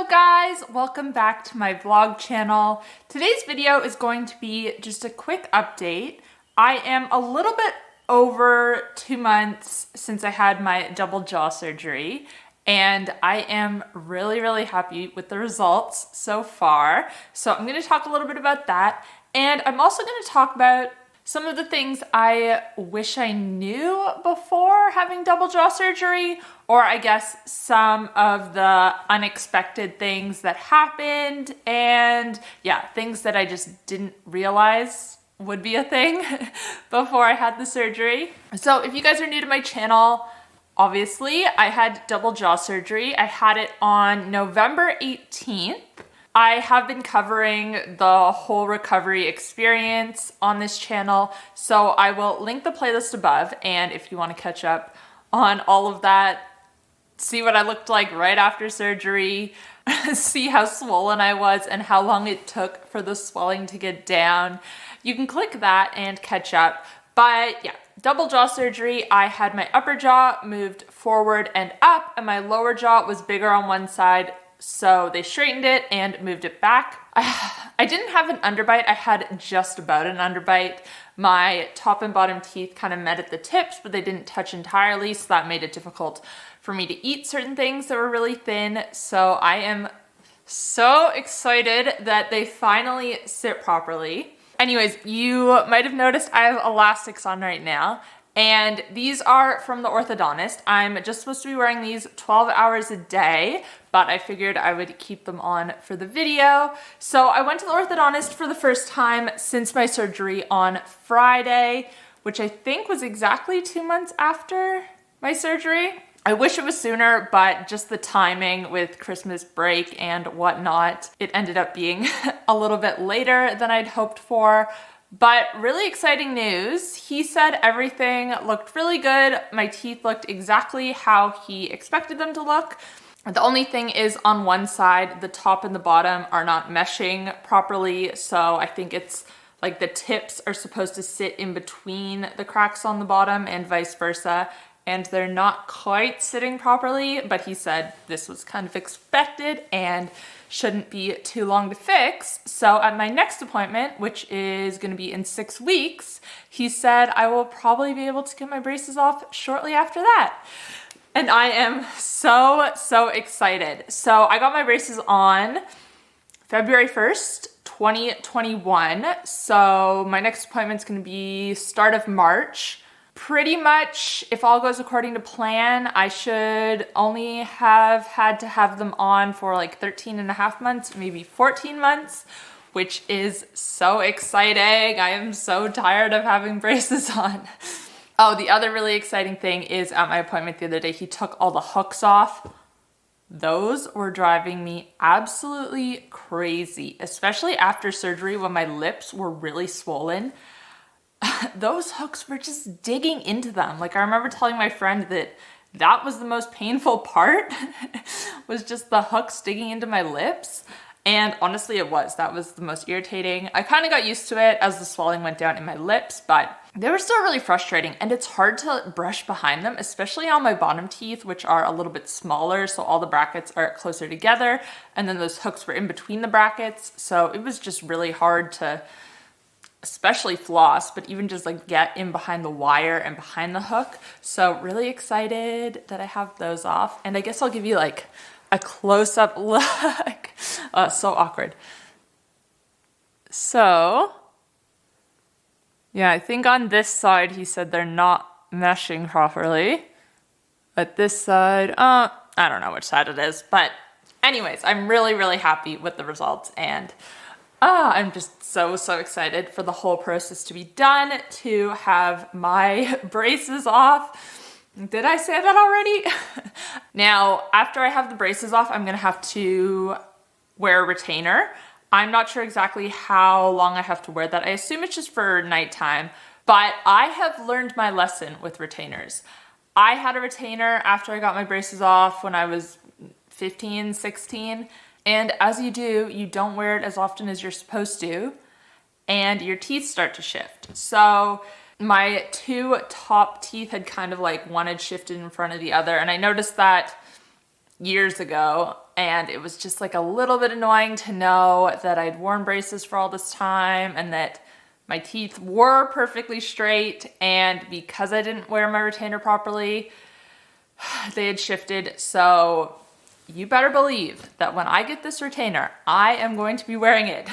Hello guys, welcome back to my vlog channel. Today's video is going to be just a quick update. I am a little bit over 2 months since I had my double jaw surgery, and I am really happy with the results so far. So I'm going to talk a little bit about that, and I'm also going to talk about some of the things I wish I knew before having double jaw surgery, or I guess some of the unexpected things that happened, and yeah, things that I just didn't realize would be a thing before I had the surgery. So if you guys are new to my channel, obviously I had double jaw surgery. I had it on November 18th. I have been covering the whole recovery experience on this channel, so I will link the playlist above, and if you want to catch up on all of that, see what I looked like right after surgery, see how swollen I was and how long it took for the swelling to get down, you can click that and catch up. But yeah, double jaw surgery, I had my upper jaw moved forward and up, and my lower jaw was bigger on one side, so they straightened it and moved it back. I didn't have an underbite. I had just about an underbite. My top and bottom teeth kind of met at the tips, but they didn't touch entirely, so that made it difficult for me to eat certain things that were really thin. So I am so excited that they finally sit properly. Anyways, you might have noticed I have elastics on right now, and these are from the orthodontist. I'm just supposed to be wearing these 12 hours a day, but I figured I would keep them on for the video. So I went to the orthodontist for the first time since my surgery on Friday, which I think was exactly 2 months after my surgery. I wish it was sooner, but just the timing with Christmas break and whatnot, it ended up being a little bit later than I'd hoped for. But really exciting news. He said everything looked really good. My teeth looked exactly how he expected them to look. The only thing is on one side, the top and the bottom are not meshing properly. So I think it's like the tips are supposed to sit in between the cracks on the bottom and vice versa. And they're not quite sitting properly, but he said this was kind of expected and shouldn't be too long to fix. So at my next appointment, which is going to be in 6 weeks, he said I will probably be able to get my braces off shortly after that. And I am so excited. So I got my braces on February 1st, 2021. So my next appointment is going to be start of March. Pretty much, if all goes according to plan, I should only have had to have them on for like 13 and a half months, maybe 14 months, which is so exciting. I am so tired of having braces on. Oh, the other really exciting thing is at my appointment the other day, he took all the hooks off. Those were driving me absolutely crazy, especially after surgery when my lips were really swollen. Those hooks were just digging into them. Like, I remember telling my friend that was the most painful part was just the hooks digging into my lips. And honestly, it was. That was the most irritating. I kind of got used to it as the swelling went down in my lips, but they were still really frustrating, and it's hard to brush behind them, especially on my bottom teeth, which are a little bit smaller, so all the brackets are closer together, and then those hooks were in between the brackets, so it was just really hard to especially floss, but even just like get in behind the wire and behind the hook. So really excited that I have those off. And I guess I'll give you like a close-up look. So awkward. So yeah, I think on this side, he said they're not meshing properly. But this side, I don't know which side it is. But anyways, I'm really happy with the results, and I'm just so excited for the whole process to be done, to have my braces off. Did I say that already? Now, after I have the braces off, I'm gonna have to wear a retainer. I'm not sure exactly how long I have to wear that. I assume it's just for nighttime, but I have learned my lesson with retainers. I had a retainer after I got my braces off when I was 15, 16. And as you do, you don't wear it as often as you're supposed to, and your teeth start to shift. So my 2 top teeth had kind of like one had shifted in front of the other, and I noticed that years ago, and it was just like a little bit annoying to know that I'd worn braces for all this time and that my teeth were perfectly straight, and because I didn't wear my retainer properly, they had shifted. So you better believe that when I get this retainer, I am going to be wearing it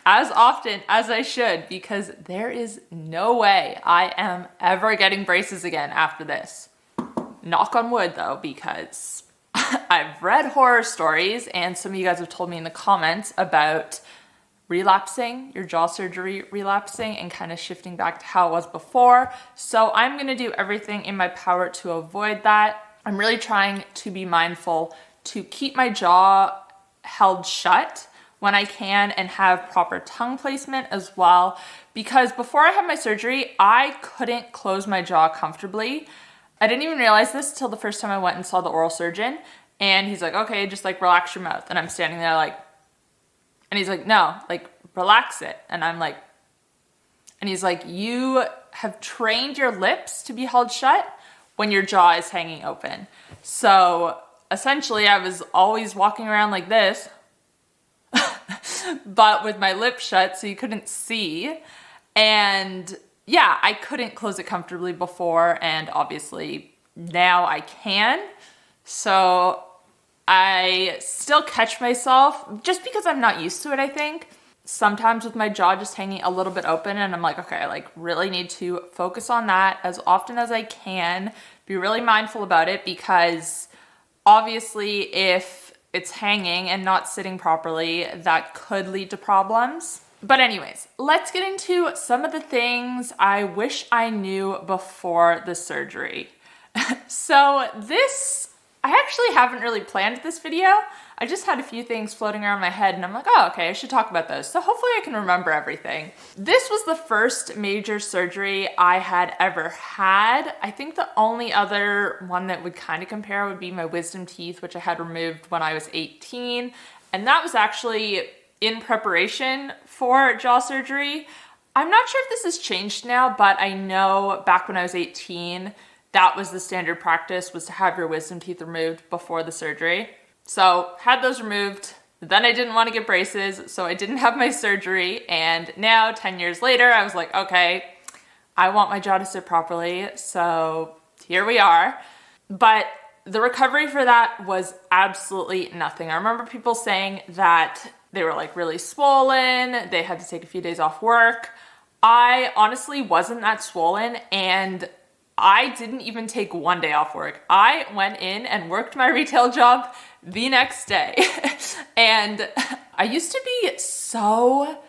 as often as I should, because there is no way I am ever getting braces again after this. Knock on wood though, because I've read horror stories and some of you guys have told me in the comments about relapsing, your jaw surgery relapsing and kind of shifting back to how it was before. So I'm gonna do everything in my power to avoid that. I'm really trying to be mindful to keep my jaw held shut when I can and have proper tongue placement as well, because before I had my surgery, I couldn't close my jaw comfortably. I didn't even realize this till the first time I went and saw the oral surgeon, and he's like, okay, just like relax your mouth. And I'm standing there like, and he's like, no, like relax it. And I'm like, and he's like, you have trained your lips to be held shut when your jaw is hanging open. So essentially I was always walking around like this, but with my lips shut so you couldn't see. And yeah, I couldn't close it comfortably before, and obviously now I can. So I still catch myself just because I'm not used to it, I think. Sometimes with my jaw just hanging a little bit open, and I'm like, okay, I like really need to focus on that as often as I can. Be really mindful about it, because obviously if it's hanging and not sitting properly, that could lead to problems. But anyways, let's get into some of the things I wish I knew before the surgery. So I actually haven't really planned this video. I just had a few things floating around my head and I'm like, oh, okay, I should talk about those. So hopefully I can remember everything. This was the first major surgery I had ever had. I think the only other one that would kind of compare would be my wisdom teeth, which I had removed when I was 18. And that was actually in preparation for jaw surgery. I'm not sure if this has changed now, but I know back when I was 18, that was the standard practice, was to have your wisdom teeth removed before the surgery. So had those removed, then I didn't want to get braces, so I didn't have my surgery. And now 10 years later, I was like, okay, I want my jaw to sit properly. So here we are. But the recovery for that was absolutely nothing. I remember people saying that they were like really swollen, they had to take a few days off work. I honestly wasn't that swollen, and I didn't even take one day off work. I went in and worked my retail job the next day. And I used to be so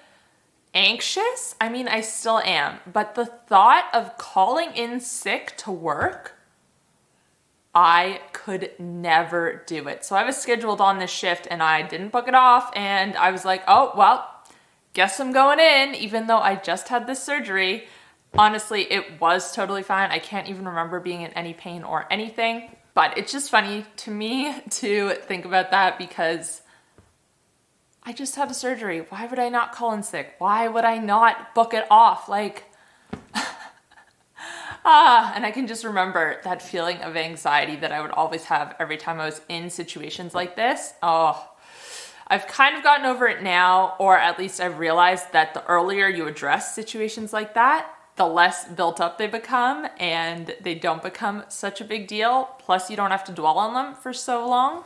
anxious. I mean, I still am, but the thought of calling in sick to work, I could never do it. So I was scheduled on this shift and I didn't book it off, and I was like, oh, well, guess I'm going in, even though I just had this surgery. Honestly, it was totally fine. I can't even remember being in any pain or anything, but it's just funny to me to think about that, because I just had a surgery. Why would I not call in sick? Why would I not book it off? Like, and I can just remember that feeling of anxiety that I would always have every time I was in situations like this. Oh, I've kind of gotten over it now, or at least I've realized that the earlier you address situations like that, the less built up they become, and they don't become such a big deal. Plus, you don't have to dwell on them for so long.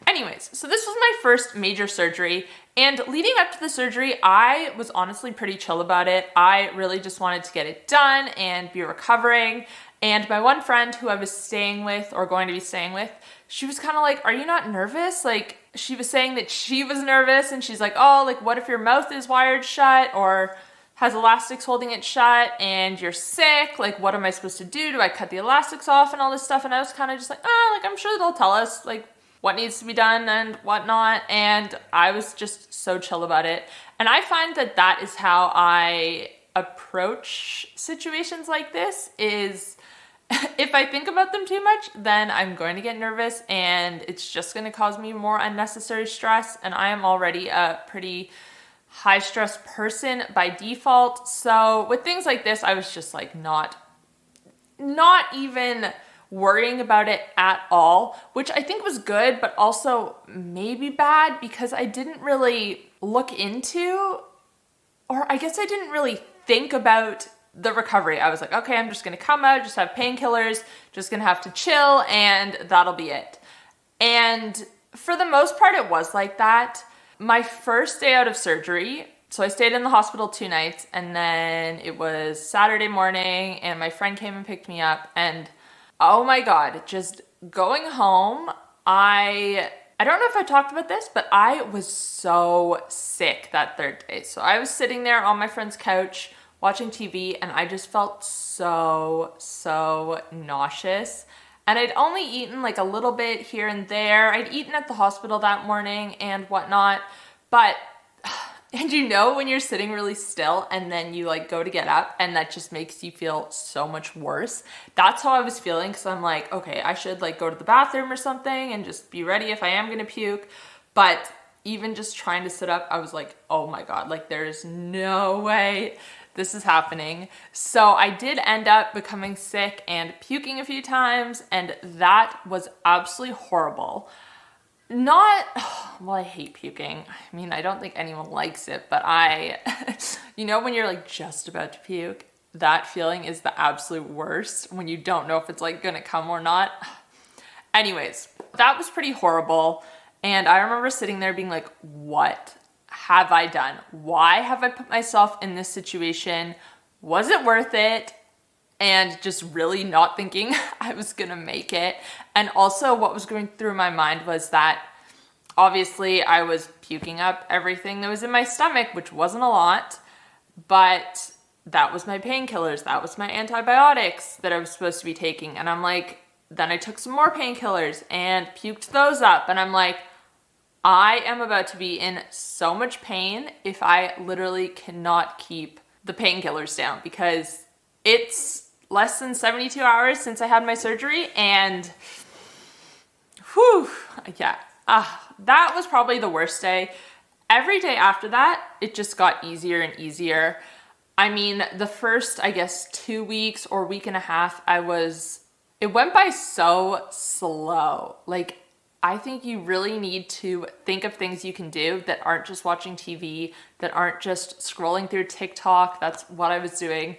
Anyways, so this was my first major surgery, and leading up to the surgery, I was honestly pretty chill about it. I really just wanted to get it done and be recovering. And my one friend who I was staying with, or going to be staying with, she was kind of like, are you not nervous? Like, she was saying that she was nervous, and she's like, oh, like, what if your mouth is wired shut or has elastics holding it shut and you're sick? Like, what am I supposed to do? Do I cut the elastics off and all this stuff? And I was kind of just like, oh, like, I'm sure they'll tell us, like, what needs to be done and whatnot. And I was just so chill about it. And I find that that is how I approach situations like this, is if I think about them too much, then I'm going to get nervous and it's just going to cause me more unnecessary stress. And I am already a pretty high stress person by default. So with things like this, I was just like not even worrying about it at all, which I think was good, but also maybe bad because I didn't really look into, or I guess I didn't really think about the recovery. I was like, okay, I'm just gonna come out, just have painkillers, just gonna have to chill, and that'll be it. And for the most part, it was like that. My first day out of surgery, so I stayed in the hospital 2 nights, and then it was Saturday morning, and my friend came and picked me up, and oh my God, just going home, I don't know if I talked about this, but I was so sick that 3rd day. So I was sitting there on my friend's couch watching TV, and I just felt so nauseous. And I'd only eaten like a little bit here and there. I'd eaten at the hospital that morning and whatnot, but, and you know when you're sitting really still and then you like go to get up and that just makes you feel so much worse. That's how I was feeling, because I'm like, okay, I should like go to the bathroom or something and just be ready if I am gonna puke. But even just trying to sit up, I was like, oh my God, like there's no way this is happening. So I did end up becoming sick and puking a few times, and that was absolutely horrible. Well, I hate puking. I mean, I don't think anyone likes it, but you know when you're like just about to puke, that feeling is the absolute worst when you don't know if it's like gonna come or not. Anyways, that was pretty horrible. And I remember sitting there being like, what have I done? Why have I put myself in this situation? Was it worth it? And just really not thinking I was gonna make it. And also what was going through my mind was that obviously I was puking up everything that was in my stomach, which wasn't a lot, but that was my painkillers, that was my antibiotics that I was supposed to be taking. And I'm like, then I took some more painkillers and puked those up. And I'm like, I am about to be in so much pain if I literally cannot keep the painkillers down, because it's less than 72 hours since I had my surgery, and whew, yeah, that was probably the worst day. Every day after that, it just got easier and easier. I mean, the first, I guess, 2 weeks or week and a half, it went by so slow. Like, I think you really need to think of things you can do that aren't just watching TV, that aren't just scrolling through TikTok. That's what I was doing.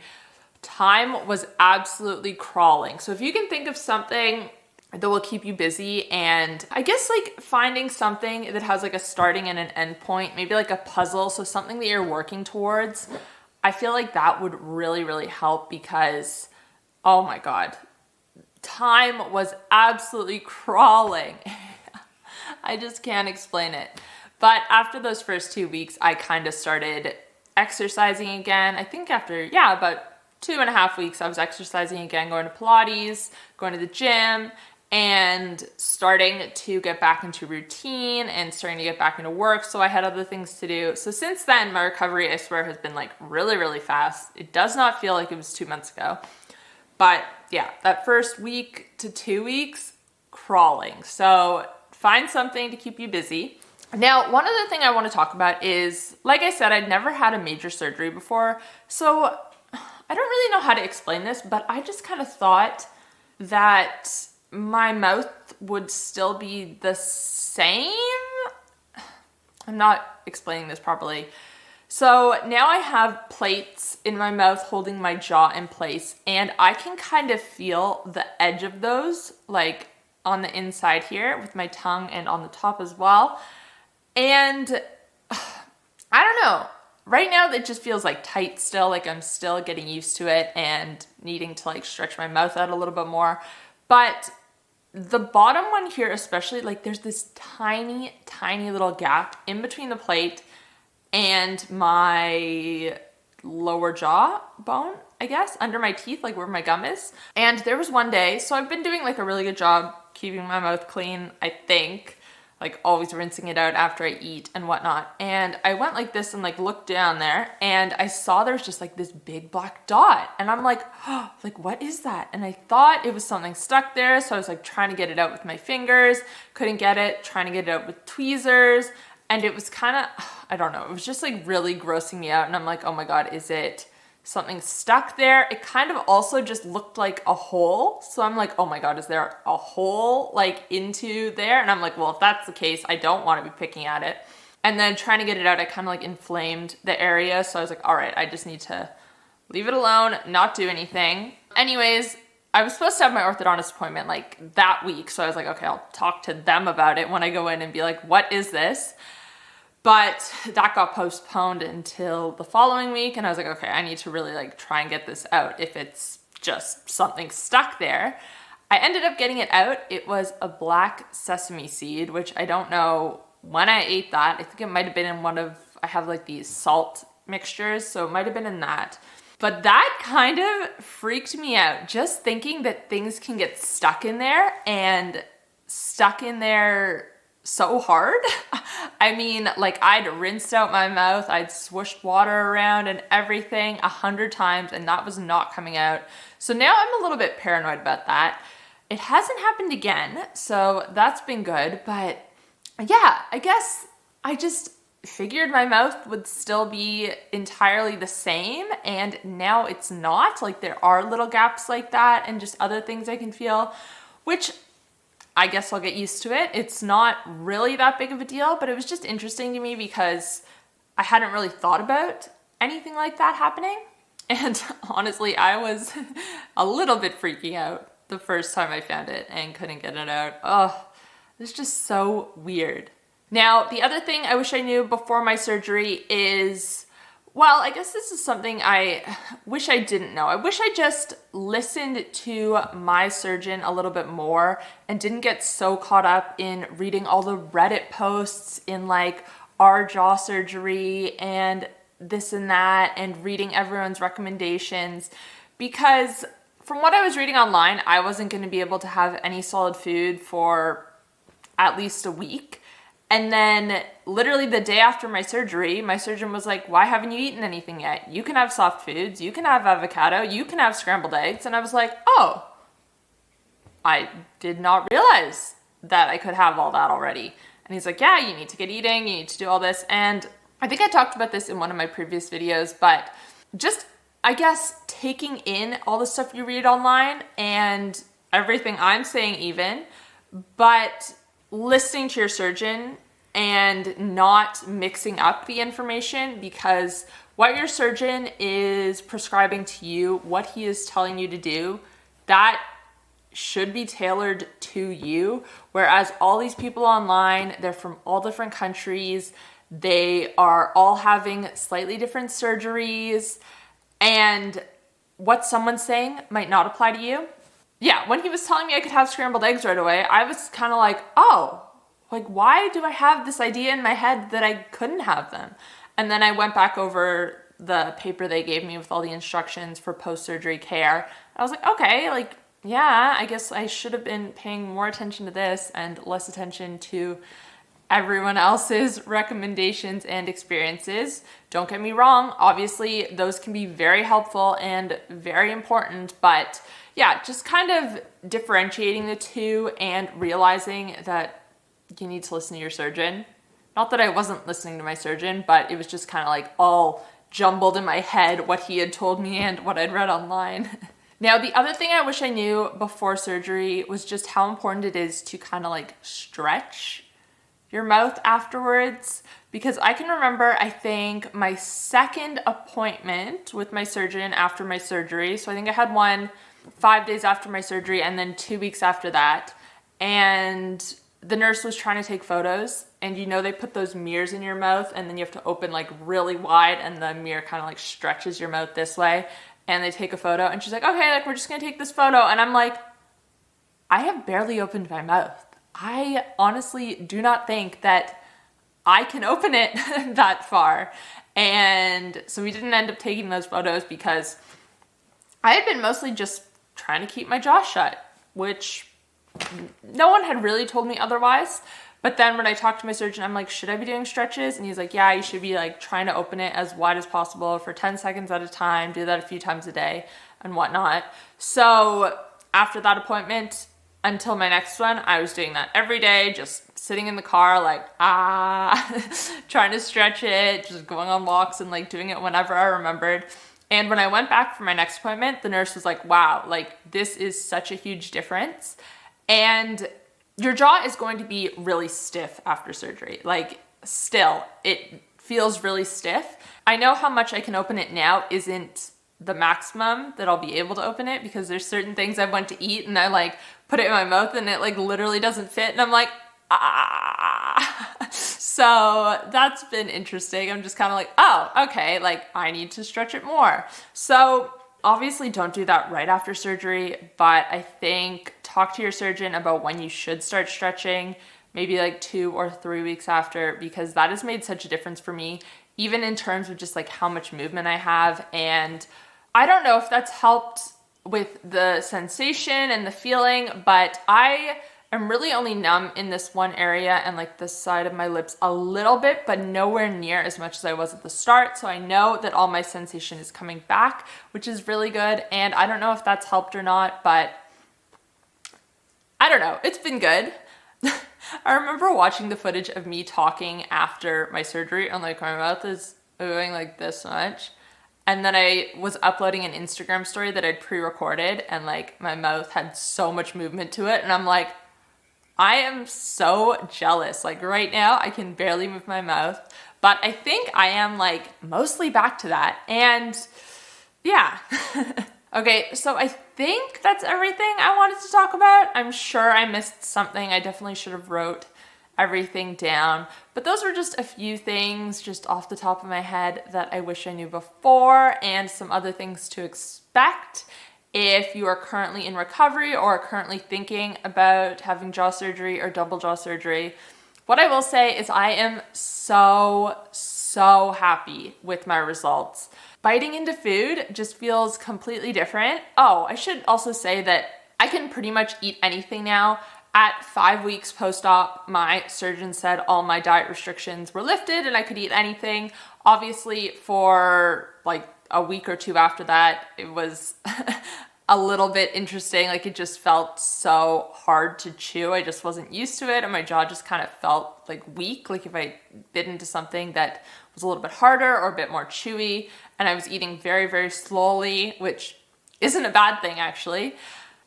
Time was absolutely crawling. So if you can think of something that will keep you busy, and I guess like finding something that has like a starting and an end point, maybe like a puzzle, so something that you're working towards, I feel like that would really help, because oh my God, time was absolutely crawling. I just can't explain it. But after those first 2 weeks, I kind of started exercising again. I think after, about 2.5 weeks, I was exercising again, going to Pilates, going to the gym, and starting to get back into routine and starting to get back into work. So I had other things to do. So since then, my recovery, I swear, has been like really fast. It does not feel like it was 2 months ago. But yeah, that first week to 2 weeks, crawling. So find something to keep you busy. Now, one other thing I want to talk about is, like I said, I'd never had a major surgery before. So I don't really know how to explain this, but I just kind of thought that my mouth would still be the same. I'm not explaining this properly. So now I have plates in my mouth holding my jaw in place, and I can kind of feel the edge of those, like on the inside here with my tongue and on the top as well. And I don't know. Right now it just feels like tight still, like I'm still getting used to it and needing to like stretch my mouth out a little bit more. But the bottom one here especially, like there's this tiny little gap in between the plate and my lower jaw bone, I guess, under my teeth, like where my gum is. And there was one day, so I've been doing like a really good job keeping my mouth clean, I think, like always rinsing it out after I eat and whatnot. And I went like this and like looked down there, and I saw there's just like this big black dot. And I'm like, oh, like what is that? And I thought it was something stuck there. So I was like trying to get it out with my fingers, couldn't get it, trying to get it out with tweezers. And it was kind of, I don't know, it was just like really grossing me out. And I'm like, oh my God, is it something stuck there. It kind of also just looked like a hole. So I'm like, oh my God, is there a hole like into there? And I'm like, well, if that's the case, I don't want to be picking at it. And then trying to get it out, I kind of like inflamed the area. So I was like, all right, I just need to leave it alone, not do anything. Anyways, I was supposed to have my orthodontist appointment like that week. So I was like, okay, I'll talk to them about it when I go in and be like, what is this? But that got postponed until the following week. And I was like, okay, I need to really like try and get this out if it's just something stuck there. I ended up getting it out. It was a black sesame seed, which I don't know when I ate that. I think it might have been in one of, I have like these salt mixtures, so it might have been in that. But that kind of freaked me out, just thinking that things can get stuck in there and stuck in there so hard. I mean, like I'd rinsed out my mouth, I'd swooshed water around and everything 100 times, and that was not coming out. So now I'm a little bit paranoid about that. It hasn't happened again, so that's been good. But yeah, I guess I just figured my mouth would still be entirely the same, and now it's not. Like there are little gaps like that and just other things I can feel, which I guess I'll get used to it. It's not really that big of a deal, but it was just interesting to me because I hadn't really thought about anything like that happening. And honestly, I was a little bit freaking out the first time I found it and couldn't get it out. Oh, it's just so weird. Now, the other thing I wish I knew before my surgery is, well, I guess this is something I wish I didn't know. I wish I just listened to my surgeon a little bit more and didn't get so caught up in reading all the Reddit posts in like our jaw surgery and this and that and reading everyone's recommendations, because from what I was reading online, I wasn't going to be able to have any solid food for at least a week. And then literally the day after my surgery, my surgeon was like, why haven't you eaten anything yet? You can have soft foods, you can have avocado, you can have scrambled eggs. And I was like, oh, I did not realize that I could have all that already. And he's like, yeah, you need to get eating, you need to do all this. And I think I talked about this in one of my previous videos, but just, I guess, taking in all the stuff you read online and everything I'm saying even, but listening to your surgeon and not mixing up the information, because what your surgeon is prescribing to you, what he is telling you to do, that should be tailored to you. Whereas all these people online, they're from all different countries, they are all having slightly different surgeries, and what someone's saying might not apply to you. Yeah, when he was telling me I could have scrambled eggs right away, I was kind of like, oh, like why do I have this idea in my head that I couldn't have them? And then I went back over the paper they gave me with all the instructions for post-surgery care. I was like, okay, like, yeah, I guess I should have been paying more attention to this and less attention to everyone else's recommendations and experiences. Don't get me wrong, obviously those can be very helpful and very important, but yeah, just kind of differentiating the two and realizing that you need to listen to your surgeon. Not that I wasn't listening to my surgeon, but it was just kind of like all jumbled in my head what he had told me and what I'd read online. Now, the other thing I wish I knew before surgery was just how important it is to kind of like stretch your mouth afterwards, because I can remember, I think, my second appointment with my surgeon after my surgery. So I think I had one 5 days after my surgery and then 2 weeks after that. And the nurse was trying to take photos, and you know they put those mirrors in your mouth and then you have to open like really wide and the mirror kind of like stretches your mouth this way, and they take a photo and she's like, okay, like we're just gonna take this photo. And I'm like, I have barely opened my mouth. I honestly do not think that I can open it that far. And so we didn't end up taking those photos because I had been mostly just trying to keep my jaw shut, which no one had really told me otherwise. But then when I talked to my surgeon, I'm like, should I be doing stretches? And he's like, yeah, you should be like trying to open it as wide as possible for 10 seconds at a time, do that a few times a day and whatnot. So after that appointment, until my next one, I was doing that every day, just sitting in the car, like, trying to stretch it, just going on walks and like doing it whenever I remembered. And when I went back for my next appointment, the nurse was like, wow, like this is such a huge difference. And your jaw is going to be really stiff after surgery. Like still, it feels really stiff. I know how much I can open it now isn't the maximum that I'll be able to open it, because there's certain things I went to eat and I like put it in my mouth and it like literally doesn't fit. And I'm like, ah. So that's been interesting. I'm just kind of like, oh, okay, like I need to stretch it more. So obviously don't do that right after surgery, but I think talk to your surgeon about when you should start stretching, maybe like 2 or 3 weeks after, because that has made such a difference for me, even in terms of just like how much movement I have. And I don't know if that's helped with the sensation and the feeling, but I am really only numb in this one area and like the side of my lips a little bit, but nowhere near as much as I was at the start. So I know that all my sensation is coming back, which is really good. And I don't know if that's helped or not, but I don't know. It's been good. I remember watching the footage of me talking after my surgery and like my mouth is moving like this much. And then I was uploading an Instagram story that I'd pre-recorded and like my mouth had so much movement to it. And I'm like, I am so jealous. Like right now I can barely move my mouth, but I think I am like mostly back to that. And yeah. Okay, so I think that's everything I wanted to talk about. I'm sure I missed something. I definitely should have wrote everything down, but those were just a few things just off the top of my head that I wish I knew before, and some other things to expect if you are currently in recovery or currently thinking about having jaw surgery or double jaw surgery. What I will say is I am so happy with my results. Biting into food just feels completely different. Oh, I should also say that I can pretty much eat anything now. At 5 weeks post-op, my surgeon said all my diet restrictions were lifted and I could eat anything. Obviously, for like a week or two after that, it was a little bit interesting. Like it just felt so hard to chew. I just wasn't used to it, and my jaw just kind of felt like weak. Like if I bit into something that was a little bit harder or a bit more chewy, and I was eating very slowly, which isn't a bad thing actually.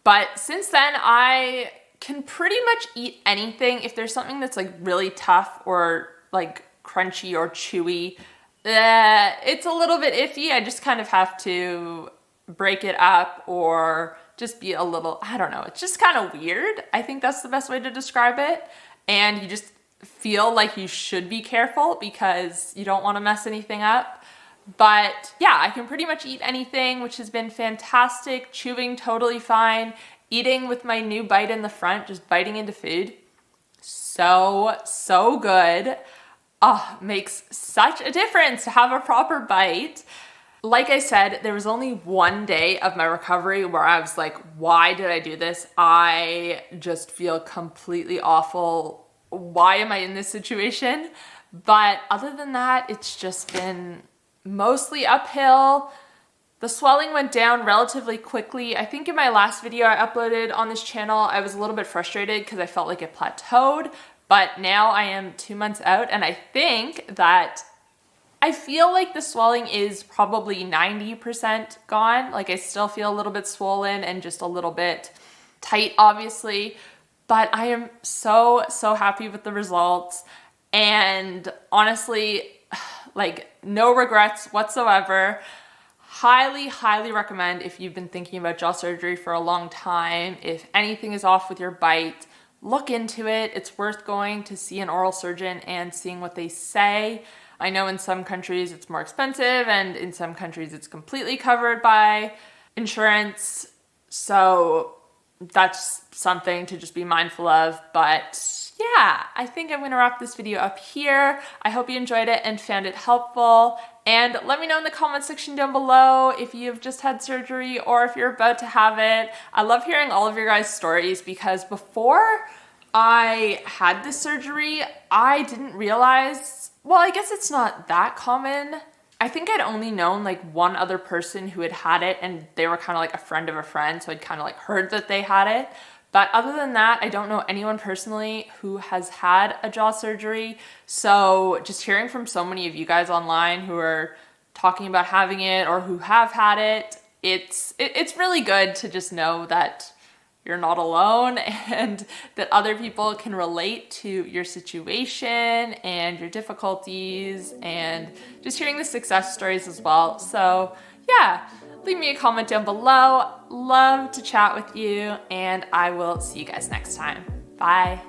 But since then, I can pretty much eat anything. If there's something that's like really tough or like crunchy or chewy, it's a little bit iffy. I just kind of have to break it up or just be a little, I don't know, it's just kind of weird. I think that's the best way to describe it. And you just feel like you should be careful because you don't want to mess anything up. But yeah, I can pretty much eat anything, which has been fantastic. Chewing totally fine. Eating with my new bite in the front, just biting into food. So good. Oh, makes such a difference to have a proper bite. Like I said, there was only one day of my recovery where I was like, why did I do this? I just feel completely awful. Why am I in this situation? But other than that, it's just been mostly uphill. The swelling went down relatively quickly. I think in my last video I uploaded on this channel, I was a little bit frustrated because I felt like it plateaued, but now I am 2 months out and I think that I feel like the swelling is probably 90% gone. Like I still feel a little bit swollen and just a little bit tight, obviously, but I am so happy with the results. And honestly, like no regrets whatsoever. Highly recommend if you've been thinking about jaw surgery for a long time. If anything is off with your bite, look into it. It's worth going to see an oral surgeon and seeing what they say. I know in some countries it's more expensive and in some countries it's completely covered by insurance. So that's something to just be mindful of. But yeah, I think I'm gonna wrap this video up here. I hope you enjoyed it and found it helpful. And let me know in the comment section down below if you've just had surgery or if you're about to have it. I love hearing all of your guys' stories because before I had this surgery, I didn't realize, well, I guess it's not that common. I think I'd only known like one other person who had had it and they were kind of like a friend of a friend, so I'd kind of like heard that they had it. But other than that, I don't know anyone personally who has had a jaw surgery. So just hearing from so many of you guys online who are talking about having it or who have had it, it's really good to just know that you're not alone and that other people can relate to your situation and your difficulties, and just hearing the success stories as well. So yeah, leave me a comment down below. Love to chat with you, and I will see you guys next time. Bye.